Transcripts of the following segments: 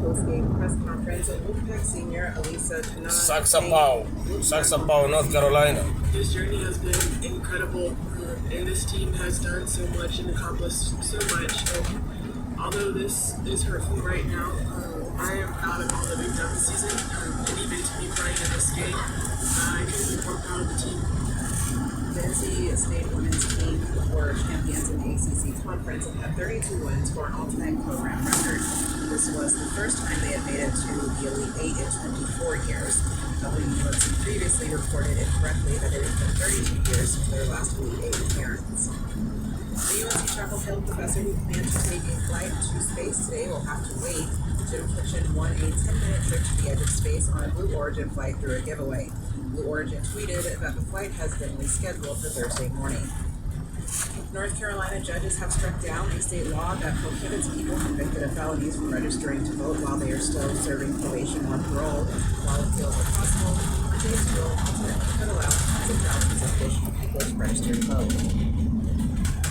post-game press conference, Wolfpack senior Elisa Saxapahaw, North Carolina. This journey has been incredible, and this team has done so much and accomplished so much. And although this is hurtful right now, I am proud of all that we've done this season, and even to be playing in this game, I couldn't be more proud of the team. The NC State women's team were champions in the ACC conference and had 32 wins for an all-time program record. This was the first time they had made it to the Elite Eight in 24 years. WUNC previously reported incorrectly that it had been 32 years since their last Elite Eight appearance. The UNC Chapel Hill professor who planned to take a flight to space today will have to wait. Jim Kitchen won a 10-minute trip to the edge of space on a Blue Origin flight through a giveaway. Blue Origin tweeted that the flight has been rescheduled for Thursday morning. North Carolina judges have struck down a state law that prohibits people convicted of felonies from registering to vote while they are still serving probation or parole. While appeals are possible, the state's rule ultimately could allow tens of thousands of additional people to register to vote.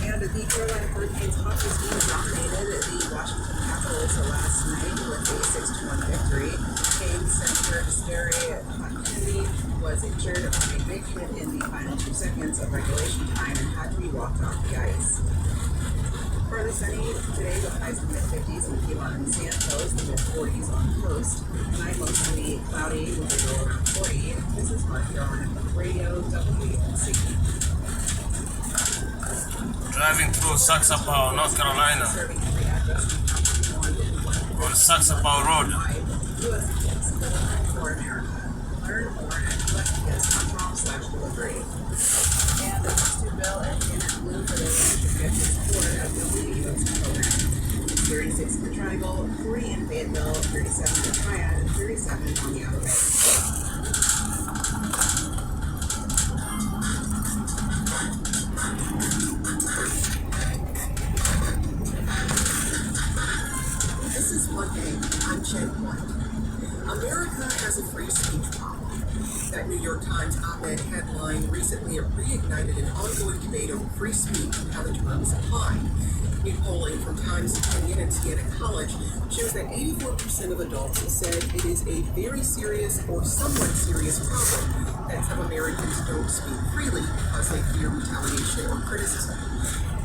And the Carolina Hurricanes hockey team dominated the Washington Capitals last night with a 6-1 victory. Canes center Desperate Kennedy was injured on a big hit in the final 2 seconds of regulation time and had to be walked off the ice. Partly sunny today with highs in the mid-50s in Piedmont and Santos, the mid-40s on the coast. Tonight mostly cloudy with a low around 40. This is North Carolina Public Radio, WUNC. Driving through Saxapahaw, North Carolina, on Saxapahaw Road. For America. Learn more at collectgifts.com/delivery. And the first two bill and Janet Blue for their leadership gift is support of the leading UNC program. 36 in the Triangle, 40 in Fayetteville, 37 in Triad, and 37 on the Outer Bay. This is one thing I'm checkpoint. America has a free speech problem. That New York Times op-ed headline recently reignited an ongoing debate over free speech and how the term is applied. New polling from Times Opinion and Siena College shows that 84% of adults said it is a very serious or somewhat serious problem that some Americans don't speak freely because they fear retaliation or criticism.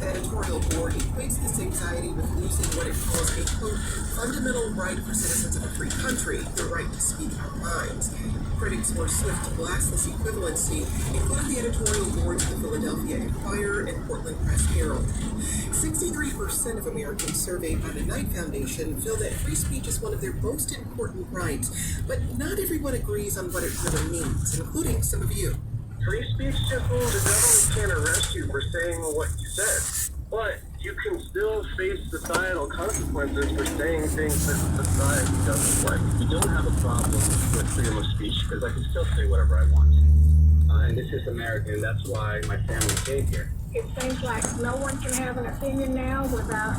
The editorial board equates this anxiety with losing what it calls a, quote, fundamental right for citizens of a free country, the right to speak our minds. Critics were swift to blast this equivalency, including the editorial boards of the Philadelphia Inquirer and Portland Press Herald. 63% of Americans surveyed by the Knight Foundation feel that free speech is one of their most important rights, but not everyone agrees on what it really means, including some of you. Free speech just means the government can't arrest you for saying what you said, but you can still face societal consequences for saying things that society doesn't like. We don't have a problem with freedom of speech because I can still say whatever I want. And this is America, and that's why my family came here. It seems like no one can have an opinion now without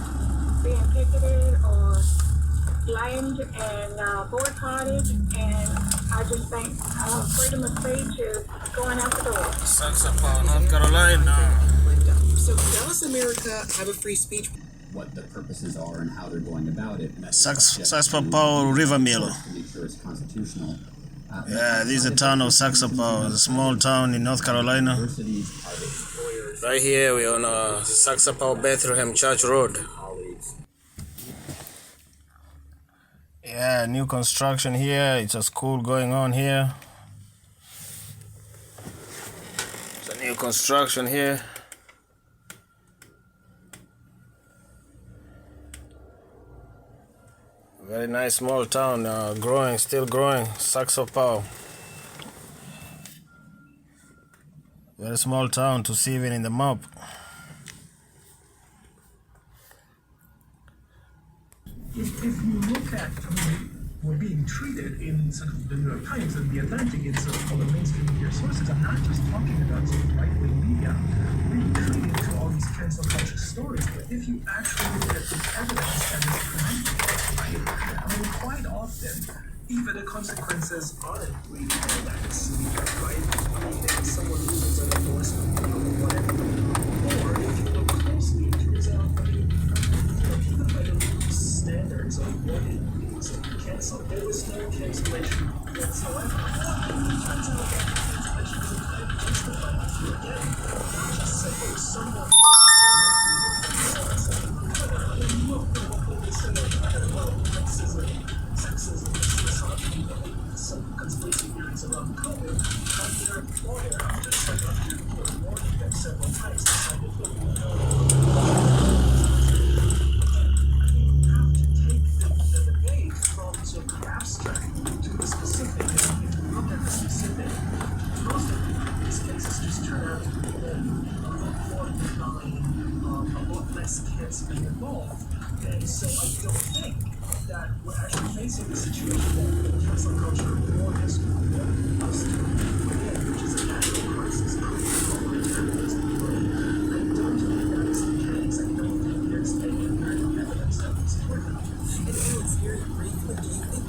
being picketed or blamed and boycotted, and I just think freedom of speech is going out the door. Saxapahaw, North Carolina. So does America have a free speech? What the purposes are and how they're going about it. Saxapahaw River Mill. To make sure it's constitutional. Yeah, this is the town of Saxapahaw, a small town in North Carolina. Universities are the Right here we're on Saxapahaw Bethlehem Church Road. Yeah, new construction here. It's a school going on here. It's a new construction here. Very nice small town, growing, still growing, Saxapahaw. Very small town to see even in the map. If you look at we're being treated in sort of the New York Times and the Atlantic in sort of all the mainstream media sources, I'm not just talking about sort of right-wing media, really treated to all these cancel culture stories, but if you actually look at the evidence that is presented, right, I mean, quite often, even the consequences aren't really all that severe, right? I mean, if someone loses an endorsement or whatever, or if you look closely, it turns out, I mean, people kind of lose standards of what it means canceled. There was no cancellation whatsoever. It turns out that the cancellation was entirely justified. Again, not just simply someone sexism, misogyny, some conspiracy theories around COVID, but their employer, just like after warning them several times, decided, look, we know. You have to take the debate from sort of the abstract to the specific. And if you look at the specific, most of these cases just turn out to be more benign, a lot less cancer being involved. And so I don't think that we're actually facing a situation that cancel culture or history us to forget, which is a national crisis. I don't think that is the case. I don't think there's any empirical evidence that would support that. And Alex, very briefly, do you think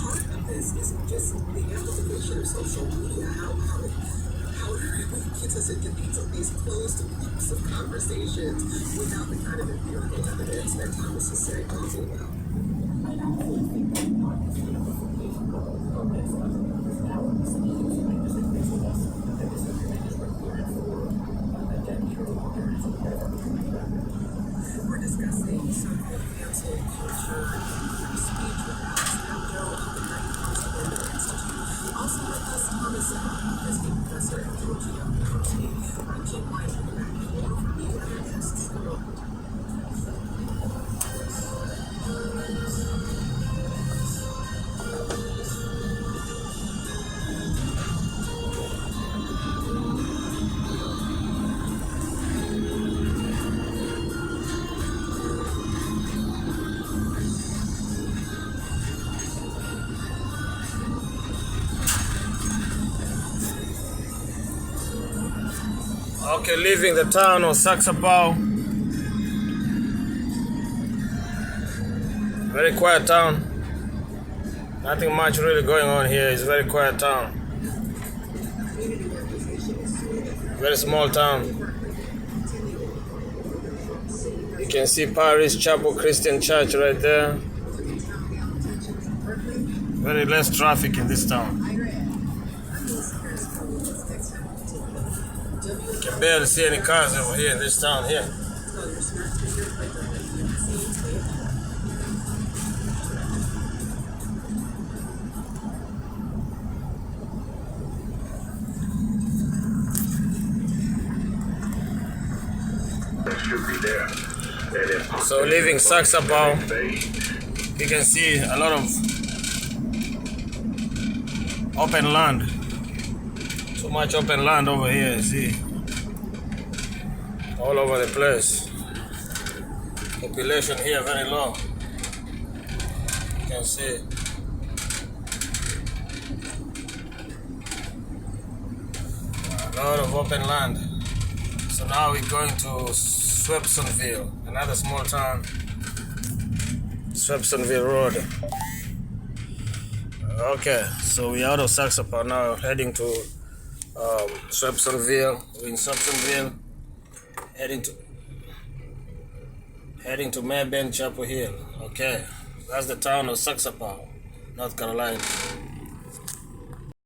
part of this is just the amplification of social media? How it really gets us into these closed loops of conversations without the kind of empirical evidence that Thomas is talking about? We're discussing so-called cancel culture and free speech with Alex Abdo of the Knight Institute. Also with us, Thomas Saxapahaw, as a professor at Georgia University. I'm Jim White, and we're back to more from the other guests. Okay, leaving the town of Saxapahaw. Very quiet town. Nothing much really going on here. It's a very quiet town. Very small town. You can see Paris Chapel Christian Church right there. Very less traffic in this town. You can barely see any cars over here in this town here. So leaving Saxapahaw, you can see a lot of open land. So much open land over here, see. All over the place. Population here very low. You can see. A lot of open land. So now we're going to Swepsonville, another small town. Swepsonville Road. Okay, so we're out of Saxapahaw now, heading to Swepsonville. We're in Swepsonville, heading to Mayben Chapel Hill. Okay, that's the town of Saxapahaw, North Carolina.